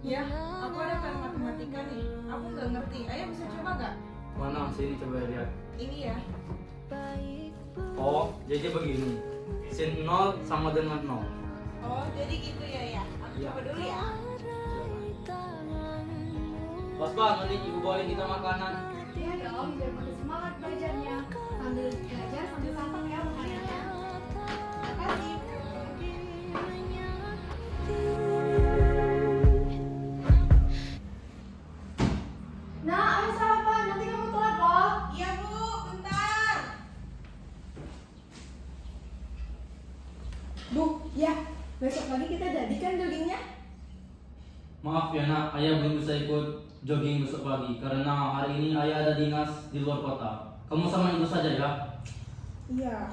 Ya, aku ada kan matematika nih. Aku nggak ngerti. Ayah bisa coba nggak? Mana sini coba lihat. Ini ya. Oh, jadi begini. Sin 0 sama dengan 0. Oh, jadi gitu ya ya. Aku Iya. coba dulu ya. Pas banget nih, ibu bawain kita makanan. Iya dong, biar makin semangat belajarnya. Sambil belajar sambil santap ya makanannya. Makasih. Nah, ayo sarapan, nanti kamu telat loh. Iya Bu, bentar. Bu, ya. Besok pagi kita jadikan joggingnya. Maaf ya nak, ayah belum bisa ikut jogging besok pagi karena hari ini ayah ada dinas di luar kota. Kamu sama ibu saja ya. Iya.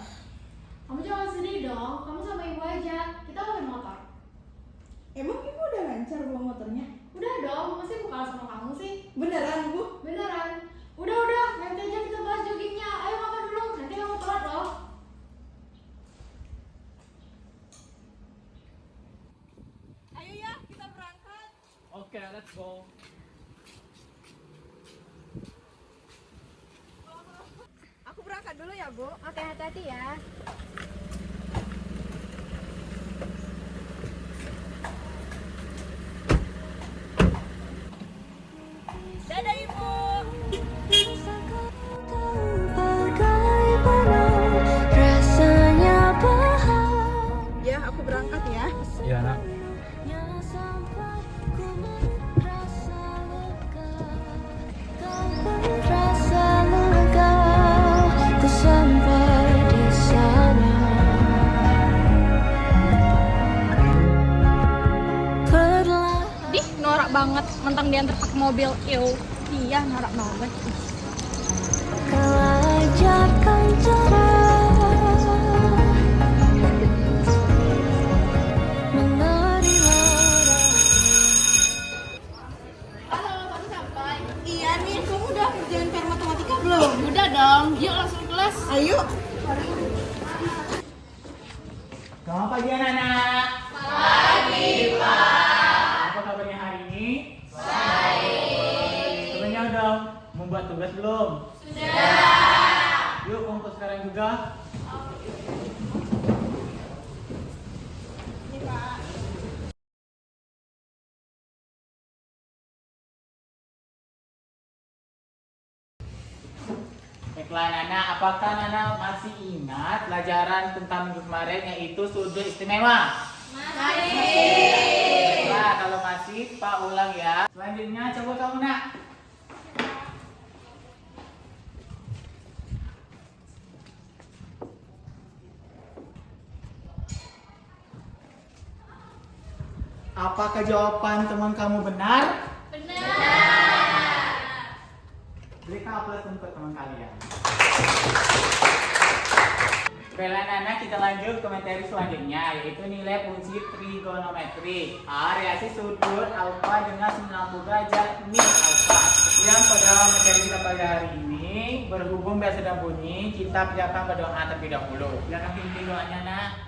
Kamu jangan sedih dong, kamu sama ibu aja. Kita pakai motor. Emang ibu udah lancar bawa motornya? Udah dong, masih aku kalah sama kamu sih. Beneran Bu? Beneran. Udah, nanti aja kita bahas joggingnya. Ayo makan dulu, nanti kamu telat loh. Ayo ya, kita berangkat. Oke, let's go. Aku berangkat dulu ya Bu. Oke, hati-hati ya. Dadah Ibu. Ya, aku berangkat ya. Iya nak. Ih, norak banget, mentang diantar pakai mobil. Ew, iya norak banget. Halo, baru sampai. Iya nih, kamu udah kerjain PR matematika belum? Udah dong, yuk langsung kelas. Ayo. Selamat pagi anak-anak. Pagi Pak. Apa kabarnya hari ini? Baik. Sebenarnya udah membuat tugas belum? Sudah. Yuk kumpul sekarang juga. Ini Pak. Baiklah anak-anak, apakah anak masih ingat pelajaran tentang minggu kemarin yaitu sudut istimewa? Masih. Nah, kalau masih, Pak ulang ya. Selanjutnya coba kamu nak. Apakah jawaban teman kamu benar? Berikan aplaus untuk teman kalian. Baiklah anak-anak, kita lanjut ke materi selanjutnya yaitu nilai fungsi trigonometri. Reaksi sudut alfa dengan 90 derajat min alfa. Yang pada materi kita pada hari ini berhubung biasa dan bunyi, kita persiapkan berdoa terlebih dahulu. Silakan pimpin doanya nak.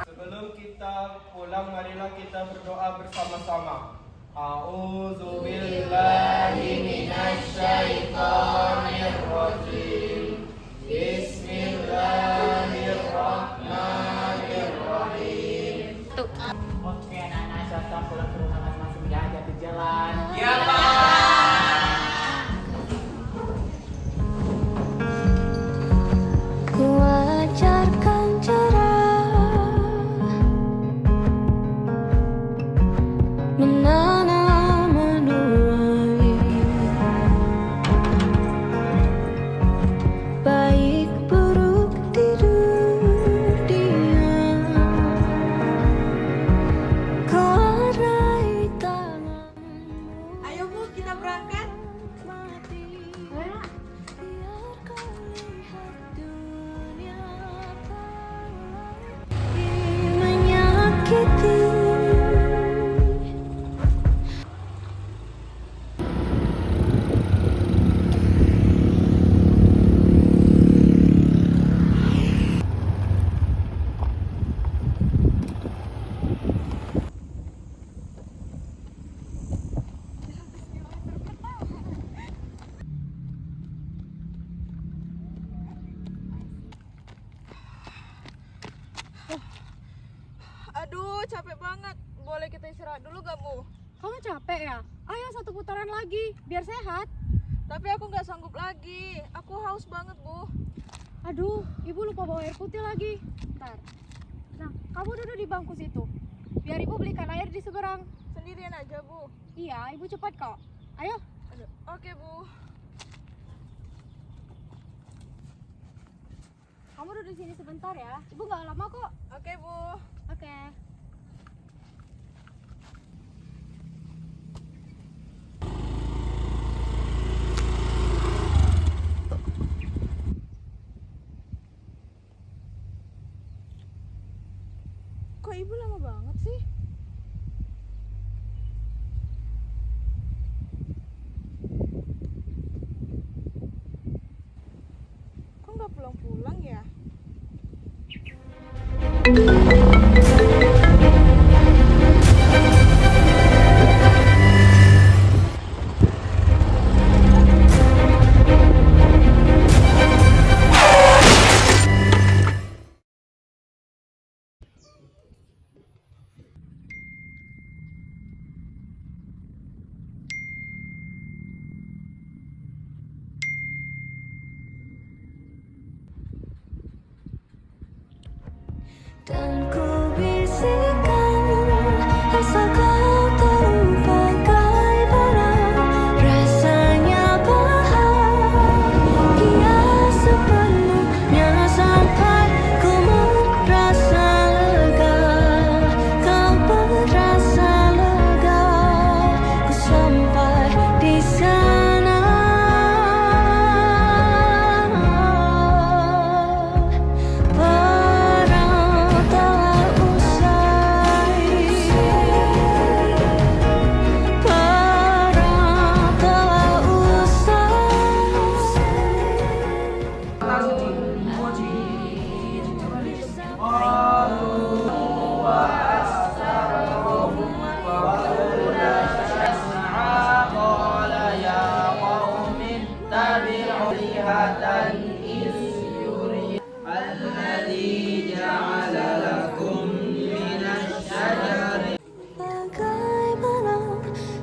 Sebelum kita pulang, marilah kita berdoa bersama-sama. A'udzu billahi minasyaitonir rajim. Bismillahirrahmanirrahim. Oke anak-anak, silakan pulang ke rumah masing-masing ya, hati jalan. Ya, Pak. Kuajarkan cerah menanam menuai baik buruk tidur diam kau arai tanganmu Ayo Bu, kita berangkat. mati. Ayo, Nak. Biar kau lihat dunia tak menyakiti. capek banget. Boleh kita istirahat dulu gak, Bu? Kamu capek ya? Ayo satu putaran lagi, biar sehat. Tapi aku nggak sanggup lagi. Aku haus banget, Bu. Aduh, ibu lupa bawa air putih lagi. Ntar. Nah, kamu duduk di bangku situ. Biar ibu belikan air di seberang. Sendirian aja, Bu. Iya, ibu cepat kok. Ayo. Aduh. Oke, Bu. Kamu duduk di sini sebentar ya. Ibu nggak lama kok. Oke, Bu. Oke. Kok ibu lama banget sih? Kok nggak pulang-pulang ya? Dan ku bisikan asal kau terlupakan barang. Rasanya bahagia sepenuhnya sampai ku merasa lega. Kau merasa lega, ku sampai di sana. Bagaimana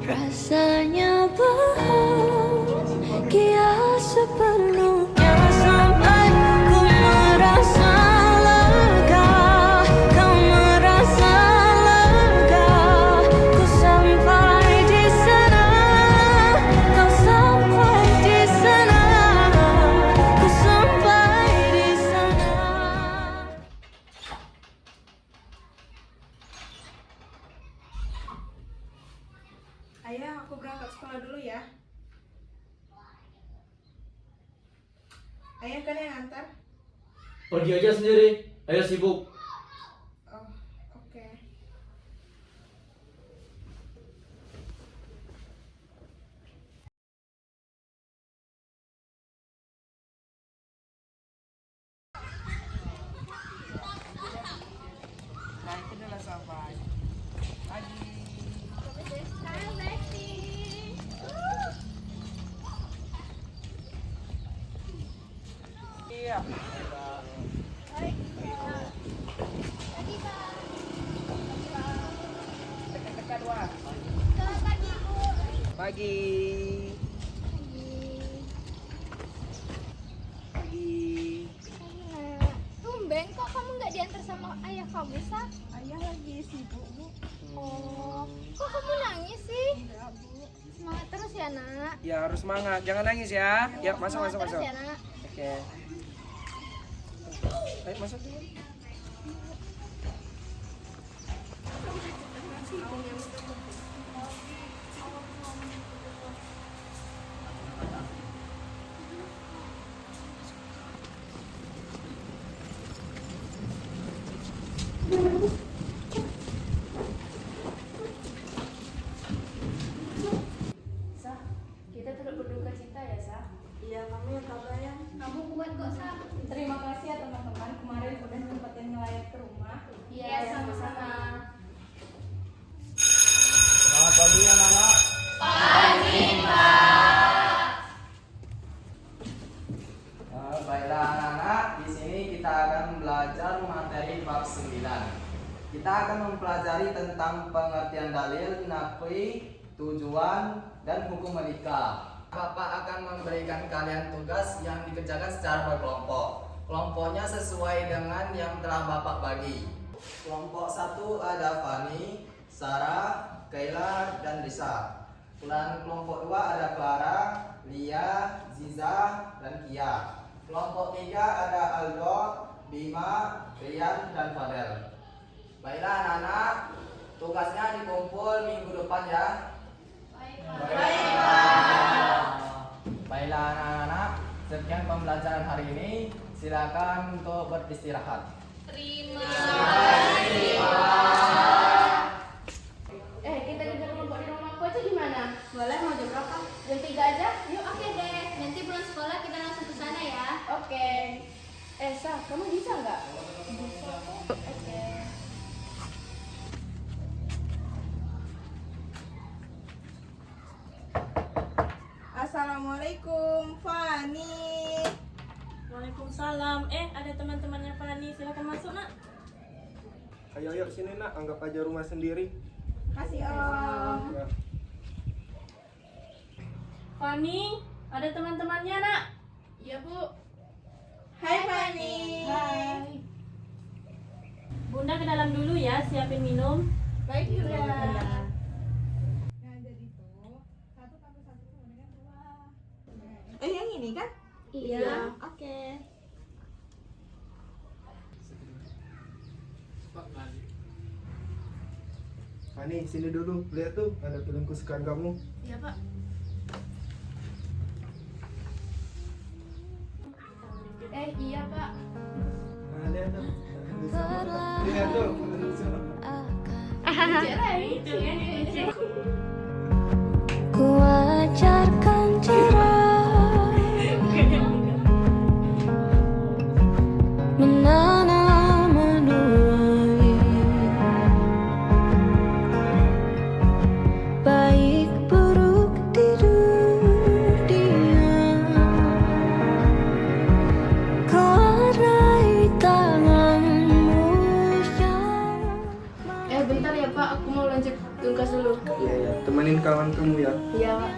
rasanya bahagia sepenuhnya sampai ku merasa lega. Kau merasa lega, ku sampai di sana. Kau sampai di sana, ku sampai di sana. Ayah, aku berangkat sekolah dulu ya. Ayah kan yang antar? Pergi aja sendiri. Ayo sibuk. Oh, oke. Nah, itu adalah sampai. Pagi. Iya. Tekan-tekan, wah. Pagi. Pagi. Tumben kok kamu nggak diantar sama ayah kamu, Sa? Ayah lagi sibuk, Bu. Oh, kok kamu nangis sih? Semangat terus ya, Nak. Ya harus semangat, jangan nangis ya. Ya masuk masuk Semangat masuk. terus ya, Nak. Oke. Ayo masuk dulu. Sa, kita turut berduka cita ya, Sa. Iya, kamu yang tabah ya. Kamu kuat kok, Sa. Terima kasih ya teman-teman. Kemarin udah sempetin ngelayat ke rumah. Iya, sama-sama. tentang pengertian dalil, nafsi, tujuan, dan hukum menikah. Bapak akan memberikan kalian tugas yang dikerjakan secara berkelompok. Kelompoknya sesuai dengan yang telah Bapak bagi. Kelompok 1 ada Fani, Sarah, Kayla, dan Risa. Dan kelompok 2 ada Clara, Lia, Ziza, dan Kia. Kelompok 3 ada Aldo, Bima, Rian, dan Fadel. Baiklah anak-anak, tugasnya dikumpul minggu depan ya. Baiklah anak-anak, sekian pembelajaran hari ini. Silakan untuk beristirahat. Kita kerja kelompok di rumahku aja gimana? Boleh, mau jam berapa? Jam 3 aja? Yuk, oke deh. Nanti pulang sekolah kita langsung ke sana ya. Oke. Sa, kamu bisa nggak? Bisa kok. Oke. Assalamualaikum, Fani. Waalaikumsalam. Ada teman-temannya Fani. Silakan masuk, Nak. Ayo sini nak, anggap aja rumah sendiri. Kasih Om. Ya. Fani, ada teman-temannya, Nak. Iya, Bu. Hai Fani. Hai. Bunda ke dalam dulu ya, siapin minum. Baik Yura. Bunda. Nah, jadi tuh 1 tambah 1 sama dengan 2. Yang ini kan? Iya. Oke. Fani, sini dulu. Lihat tuh, ada film kesukaan kamu. Iya, Pak. Iya, Pak. Nah, lihat tuh. Lihat tuh. Ku ajarkan cara menanam, menuai baik buruk tidur diam. Kau arai tanganmu yang Bentar ya, Pak. Aku mau lanjut tugas dulu. Iya, temenin kawan kamu ya. Iya, Pak.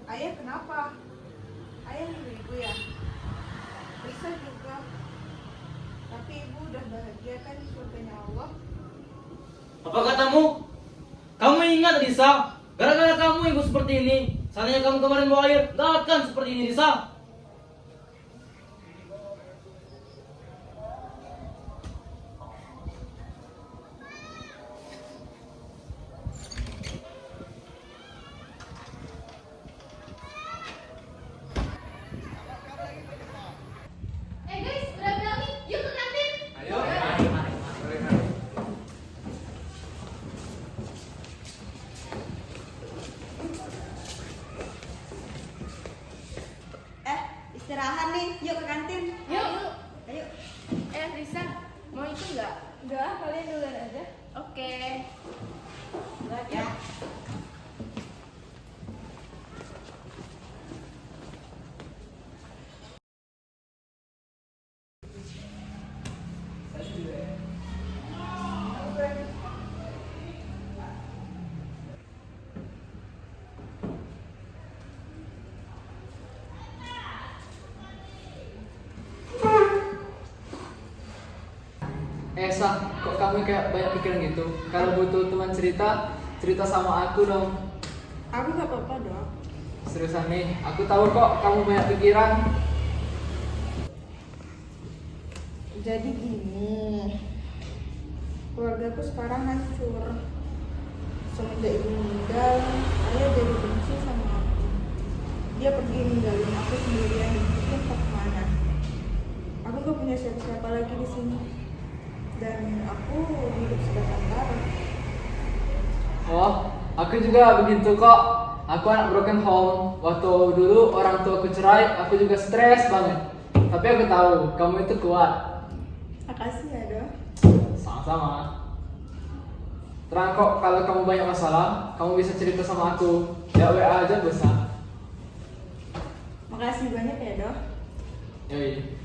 Ayah kenapa? Ayah nyuruh ibu ya? Bisa juga. Tapi ibu udah bahagia kan di surganya Allah. Apa katamu? Kamu ingat Risa? Gara-gara kamu ibu seperti ini. Seandainya kamu kemarin bawa air, gak akan seperti ini Risa. Guys, udah bilang nih, yuk ke kantin. Ayo. Istirahat nih, yuk ke kantin. Yuk. Ayo. Risa, mau ikut nggak? Enggak, kalian duluan aja. Oke. Ya. Sa, kok kamu kayak banyak pikiran gitu? Kalau butuh teman cerita, cerita sama aku dong. Aku gak apa-apa dong. Seriusan nih, aku tahu kok kamu banyak pikiran. Jadi gini, keluargaku sekarang hancur. Semenjak ibu meninggal, ayah jadi benci sama aku. Dia pergi ninggalin aku sendirian, entah kemana. Aku gak punya siapa-siapa lagi di sini. Dan aku hidup sebatang. Oh, aku juga begitu kok. Aku anak broken home. Waktu dulu orang tua aku cerai, aku juga stres banget. Tapi aku tahu kamu itu kuat. Makasih ya dok. Sama sama. Terang kok, kalau kamu banyak masalah, kamu bisa cerita sama aku. Ya WA aja bisa. Makasih banyak ya, Dok. Yoi.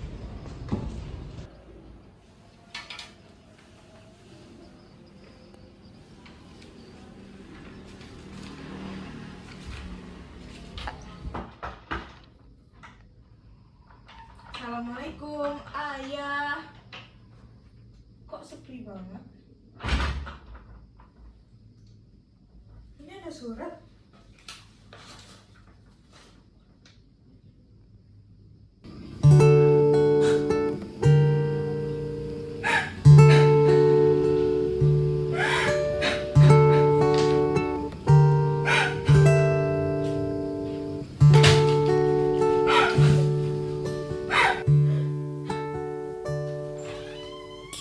Assalamualaikum, Ayah. Kok sepi banget? Ini ada surat.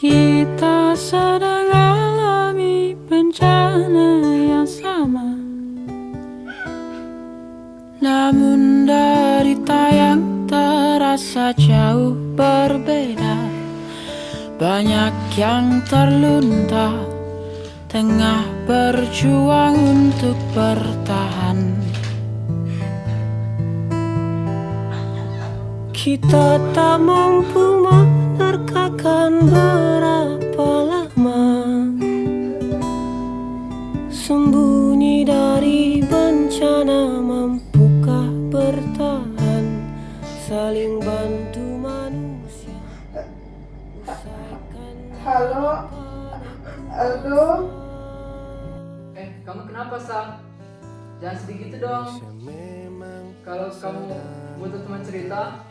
Kita sedang alami bencana yang sama, namun derita yang terasa jauh berbeda. Banyak yang terlunta tengah berjuang untuk bertahan. Kita tak mampu menerkakan berapa lama, sembunyi dari bencana, mampukah bertahan, saling bantu manusia. Halo, Aldo. Kamu kenapa, Sam? Jangan sedih gitu dong. Kalau kamu butuh teman cerita,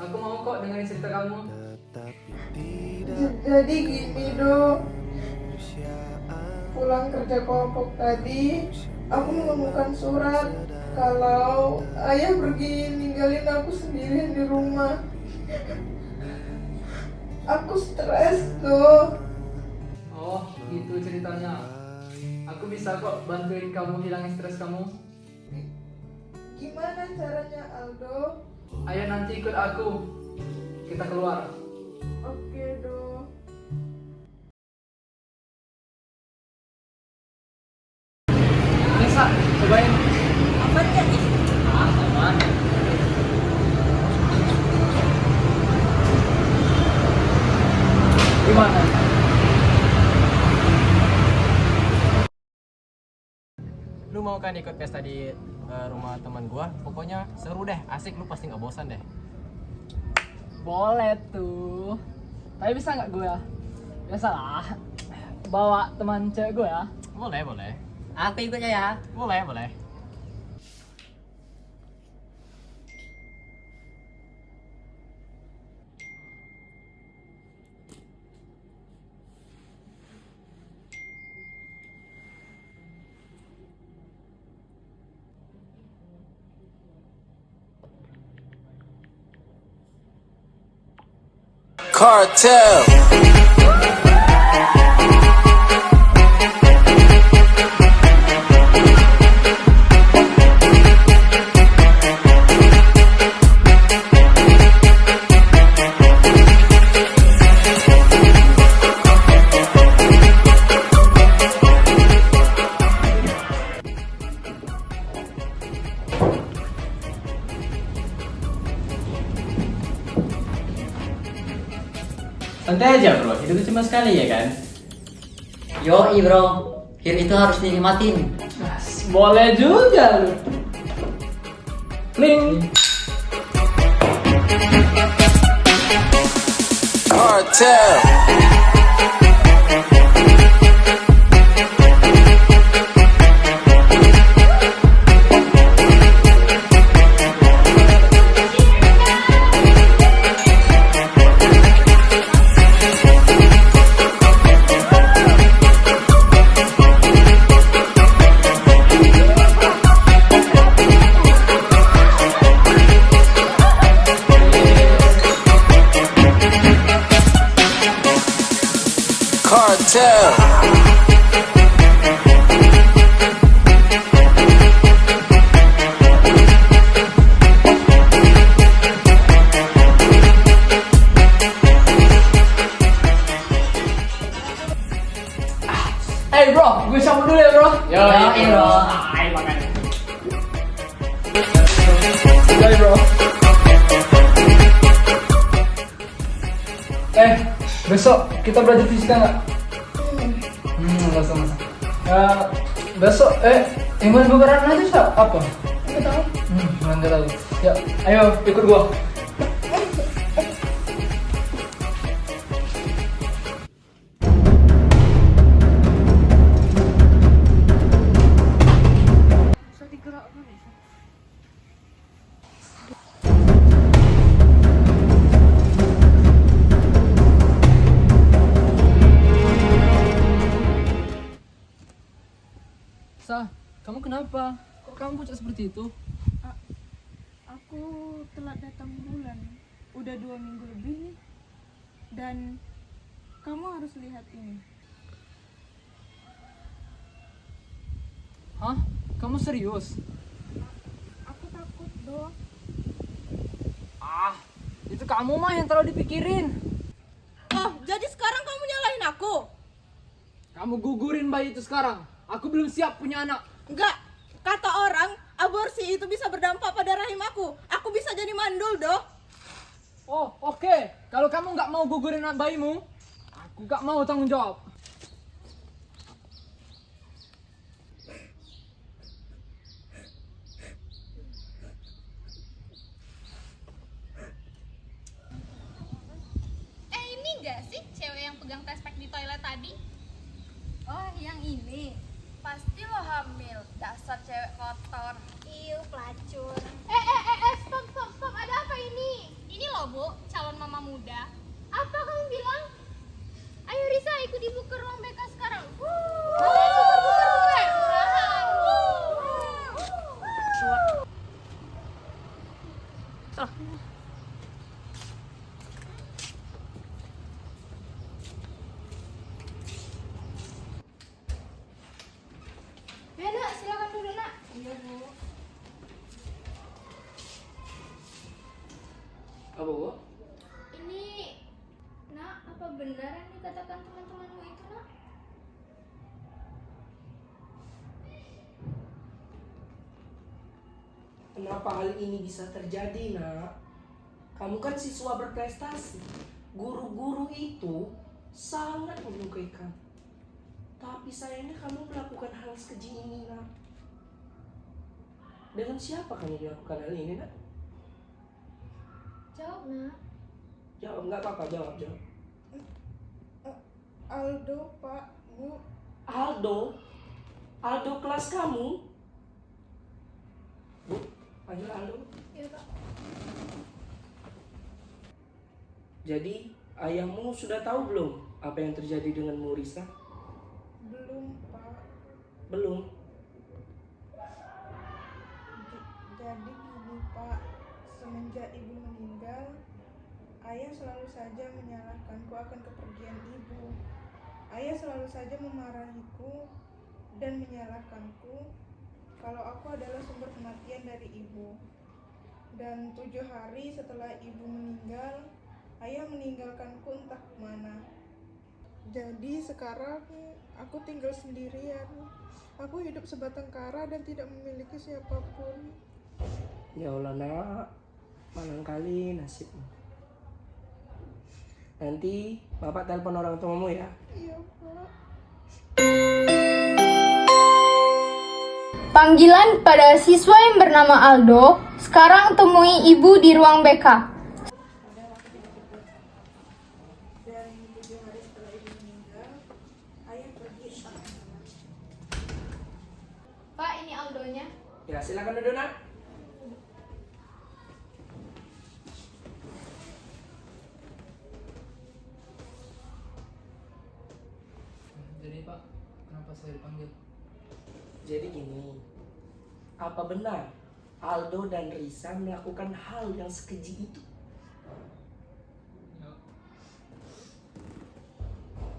aku mau kok dengerin cerita kamu. Jadi gini, Do. Pulang kerja kelompok tadi, aku menemukan surat kalau ayah pergi ninggalin aku sendirian di rumah. Aku stres, Do. Oh, gitu ceritanya. Aku bisa kok bantuin kamu hilangin stres kamu. Gimana caranya, Aldo? Ayo nanti ikut aku. Kita keluar. Oke, Do. Nisa, cobain. Apa nih? Aman. Gimana? Lu mau kan ikut pesta di rumah teman gua? Pokoknya seru deh, asik, lu pasti nggak bosan deh. Boleh tuh. Tapi bisa nggak gue ya? Biasalah. Bawa teman cewek gue ya. Boleh, boleh. Aku ikut ya. Boleh, boleh. Cartel. Santai aja bro, hidup itu cuma sekali ya kan? Yoi bro, hidup itu harus dinikmatin. Boleh juga lu. Link. Cartel. Bro, gue cabut dulu ya bro. Yo, bro. Ayo makan. Bye bro. Besok kita belajar fisika nggak? Nggak usah. Besok, Iman beberan aja sih apa? Nggak tahu. Nggak tahu. Ya, ayo ikut gua. Kamu kenapa? Kok kamu pucat seperti itu? Aku telat datang bulan. Udah 2 minggu lebih nih. Dan kamu harus lihat ini. Hah? Kamu serius? Aku takut, Dok. Itu kamu mah yang terlalu dipikirin. Oh, jadi sekarang kamu nyalahin aku? Kamu gugurin bayi itu sekarang. Aku belum siap punya anak. Enggak, kata orang aborsi itu bisa berdampak pada rahim aku. Aku bisa jadi mandul, Dok. Oh, oke. Kalau kamu nggak mau gugurin anak bayimu, aku nggak mau tanggung jawab. Ini enggak sih cewek yang pegang tespek di toilet tadi? Oh, yang ini. Pasti lo hamil. Dasar cewek kotor. Iu, pelacur. Stop. Ada apa ini? Ini loh, Bu, calon mama muda. Apa kamu bilang? Ayo Risa, ikut ibu ke ruang BK sekarang. Nak, silakan duduk, Nak. Iya, Bu. Apa, Bu? Ini, Nak, apa benar yang dikatakan teman-temanmu itu, Nak? Kenapa hal ini bisa terjadi, Nak? Kamu kan siswa berprestasi. Guru-guru itu sangat menyukai kamu. Tapi sayangnya kamu melakukan hal sekeji ini, Nak. Dengan siapa kamu melakukan hal ini, Nak? Jawab, Nak. Jawab, nggak apa-apa, jawab. Aldo, Pak, Bu. Aldo kelas kamu? Bu, panggil Aldo. Iya, Pak. Jadi, ayahmu sudah tahu belum apa yang terjadi dengan Murisa? Belum, Pak. Belum. Jadi gini, Pak. Semenjak ibu meninggal, ayah selalu saja menyalahkanku akan kepergian ibu. Ayah selalu saja memarahiku dan menyalahkanku kalau aku adalah sumber kematian dari ibu. Dan 7 hari setelah ibu meninggal, ayah meninggalkanku entah kemana. Jadi sekarang aku tinggal sendirian. Aku hidup sebatang kara dan tidak memiliki siapapun. Ya Allah, Nak. Malang kali nasibmu. Nanti Bapak telepon orang tuamu ya. Iya, Pak. Panggilan pada siswa yang bernama Aldo, sekarang temui ibu di ruang BK. Dan 7 hari setelah ibu meninggal, ayah pergi entah kemana. Pak, ini Aldonya. Ya, silakan duduk, Nak. Jadi Pak, kenapa saya dipanggil? Jadi gini, apa benar Aldo dan Risa melakukan hal yang sekeji itu?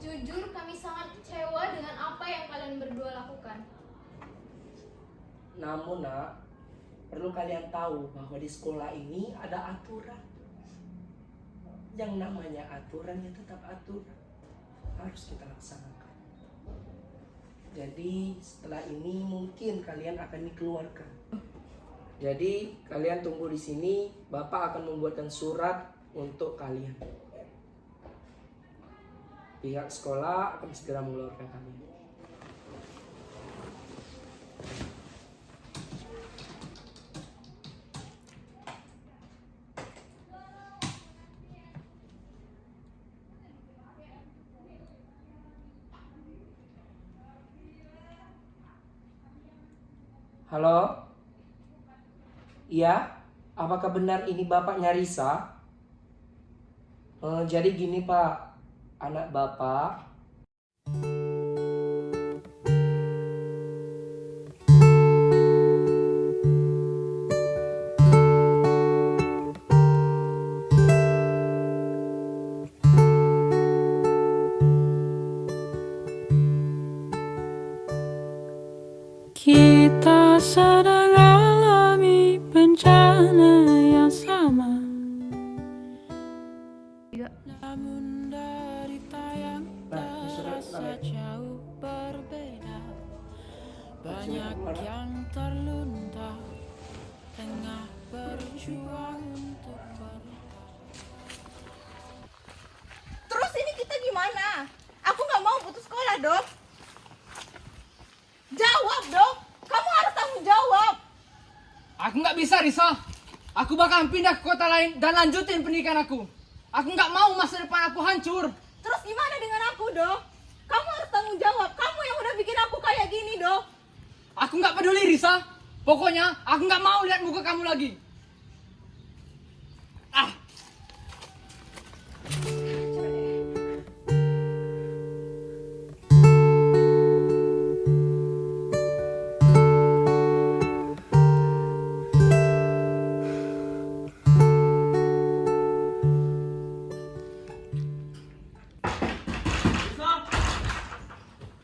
Jujur, kami sangat kecewa dengan apa yang kalian berdua lakukan. Namun, Nak, perlu kalian tahu bahwa di sekolah ini ada aturan. Yang namanya aturan ya tetap aturan. Harus kita laksanakan. Jadi setelah ini mungkin kalian akan dikeluarkan. Jadi kalian tunggu di sini, Bapak akan membuatkan surat untuk kalian. Pihak sekolah akan segera mengeluarkan kalian. Halo? Iya? Apakah benar ini bapaknya Risa? Jadi gini Pak, anak Bapak kita sedang alami bencana yang sama. Namun derita yang terasa jauh berbeda. Banyak yang terlunta tengah berjuang untuk Terus ini kita gimana? Aku nggak mau putus sekolah, Dok. Jawab, Dok. Kamu harus tanggung jawab. Aku nggak bisa, Risa. Aku bakal pindah ke kota lain dan lanjutin pendidikan aku. Aku nggak mau masa depan aku hancur. Terus gimana dengan aku, Dok? Kamu harus tanggung jawab. Kamu yang udah bikin aku kayak gini, Dok. Aku nggak peduli, Risa. Pokoknya aku nggak mau lihat muka kamu lagi.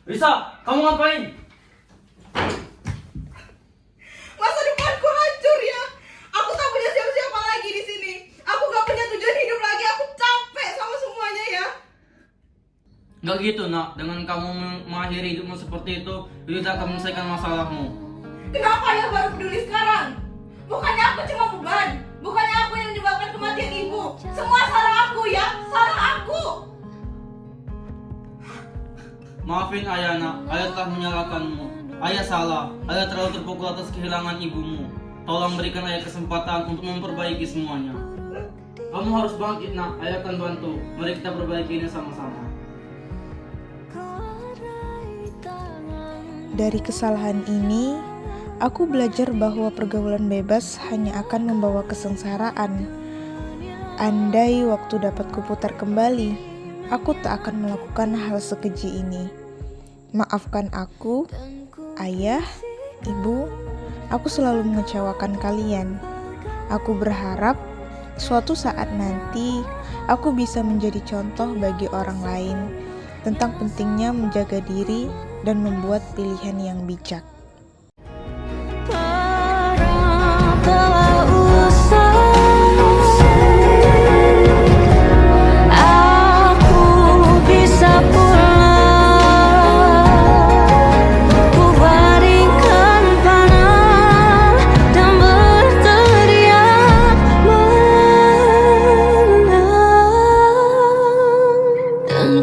Risa, kamu ngapain? Masa depanku hancur ya. Aku tak punya siapa-siapa lagi di sini. Aku gak punya tujuan hidup lagi. Aku capek sama semuanya ya. Gak gitu nak, dengan kamu mengakhiri hidupmu seperti itu tidak akan menyelesaikan masalahmu. Kenapa ya baru peduli sekarang? Bukannya aku cuma beban. Bukannya aku yang menyebabkan kematian ibu. Semua salah aku ya. Salah aku. Maafin ayah nak, ayah telah menyalahkanmu. Ayah salah, ayah terlalu terpukul atas kehilangan ibumu. Tolong berikan ayah kesempatan untuk memperbaiki semuanya. Kamu harus bangkit nak, ayah akan bantu. Mari kita perbaiki ini sama-sama. Dari kesalahan ini, aku belajar bahwa pergaulan bebas hanya akan membawa kesengsaraan. Andai waktu dapat kuputar kembali, aku tak akan melakukan hal sekeji ini. Maafkan aku, ayah, ibu, aku selalu mengecewakan kalian. Aku berharap suatu saat nanti aku bisa menjadi contoh bagi orang lain tentang pentingnya menjaga diri dan membuat pilihan yang bijak.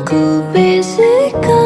Ku bisikan